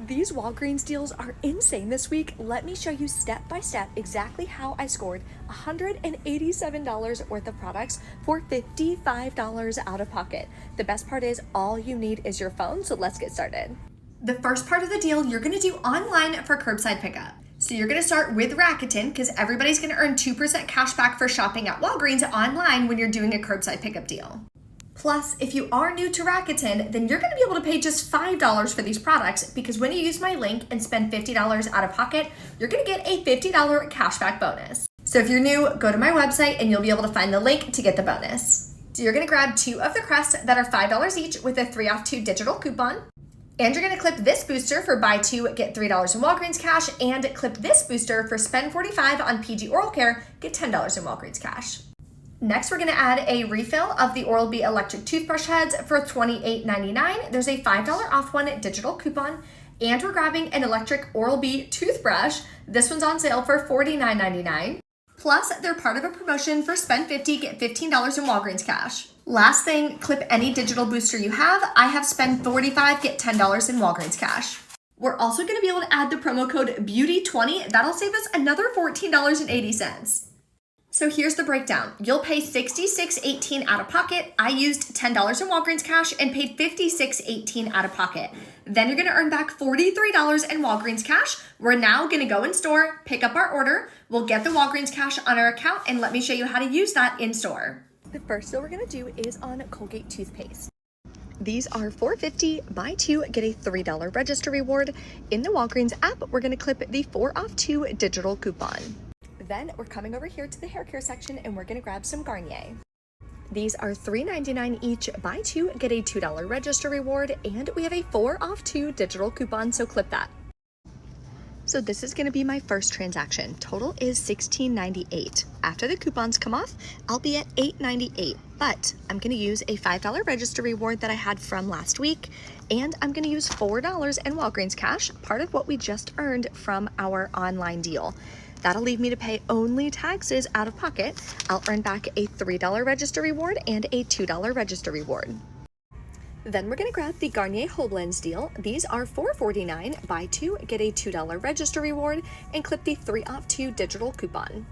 These Walgreens deals are insane this week. Let me show you step by step exactly how I scored $187 worth of products for $55 out of pocket. The best part is all you need is your phone, so let's get started. The first part of the deal you're gonna do online for curbside pickup. So you're gonna start with Rakuten because everybody's gonna earn 2% cash back for shopping at Walgreens online when you're doing a curbside pickup deal. Plus, if you are new to Rakuten, then you're gonna be able to pay just $5 for these products because when you use my link and spend $50 out of pocket, you're gonna get a $50 cashback bonus. So if you're new, go to my website and you'll be able to find the link to get the bonus. So you're gonna grab 2 of the crests that are $5 each with a 3 off 2 digital coupon. And you're gonna clip this booster for buy 2, get $3 in Walgreens cash, and clip this booster for spend $45 on PG Oral Care, get $10 in Walgreens cash. Next, we're gonna add a refill of the Oral-B electric toothbrush heads for $28.99. There's a $5 off one digital coupon, and we're grabbing an electric Oral-B toothbrush. This one's on sale for $49.99. Plus, they're part of a promotion for spend $50, get $15 in Walgreens cash. Last thing, clip any digital booster you have. I have spend $45, get $10 in Walgreens cash. We're also gonna be able to add the promo code BEAUTY20. That'll save us another $14.80. So here's the breakdown. You'll pay $66.18 out of pocket. I used $10 in Walgreens cash and paid $56.18 out of pocket. Then you're gonna earn back $43 in Walgreens cash. We're now gonna go in store, pick up our order. We'll get the Walgreens cash on our account and let me show you how to use that in store. The first deal we're gonna do is on Colgate toothpaste. These are $4.50, buy 2, get a $3 register reward. In the Walgreens app, we're gonna clip the 4 off 2 digital coupon. Then we're coming over here to the hair care section and we're gonna grab some Garnier. These are $3.99 each, buy 2, get a $2 register reward, and we have a 4 off 2 digital coupon, so clip that. So this is gonna be my first transaction. Total is $16.98. After the coupons come off, I'll be at $8.98, but I'm gonna use a $5 register reward that I had from last week, and I'm gonna use $4 in Walgreens cash, part of what we just earned from our online deal. That'll leave me to pay only taxes out of pocket. I'll earn back a $3 register reward and a $2 register reward. Then we're gonna grab the Garnier Whole Blends deal. These are $4.49, buy 2, get a $2 register reward, and clip the 3 off 2 digital coupon.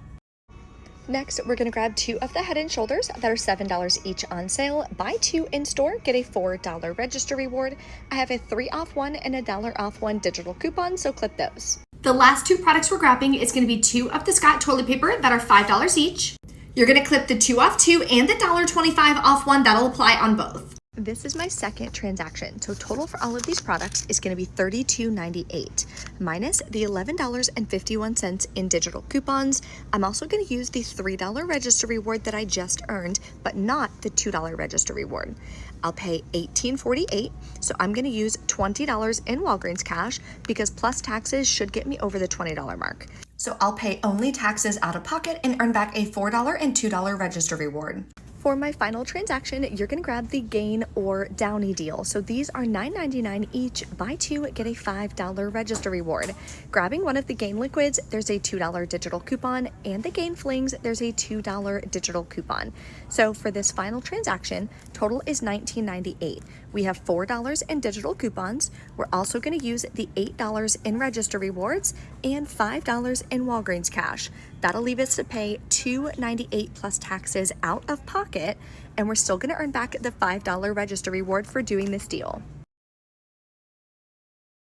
Next, we're gonna grab 2 of the Head & Shoulders that are $7 each on sale. Buy 2 in store, get a $4 register reward. I have a 3 off 1 and a $1 off 1 digital coupon, so clip those. The last 2 products we're grabbing is gonna be 2 of the Scott toilet paper that are $5 each. You're gonna clip the 2 off 2 and the $1.25 off 1 that'll apply on both. This is my second transaction, so total for all of these products is going to be $32.98 minus the $11.51 in digital coupons. I'm also going to use the $3 register reward that I just earned, but not the $2 register reward. I'll pay $18.48, so I'm going to use $20 in Walgreens cash because plus taxes should get me over the $20 mark. So I'll pay only taxes out of pocket and earn back a $4 and $2 register reward. For my final transaction, you're gonna grab the Gain or Downy deal. So these are $9.99 each, buy 2, get a $5 register reward. Grabbing one of the Gain liquids, there's a $2 digital coupon, and the Gain flings, there's a $2 digital coupon. So for this final transaction, total is $19.98. We have $4 in digital coupons. We're also gonna use the $8 in register rewards and $5 in Walgreens cash. That'll leave us to pay $2.98 plus taxes out of pocket, and we're still gonna earn back the $5 register reward for doing this deal.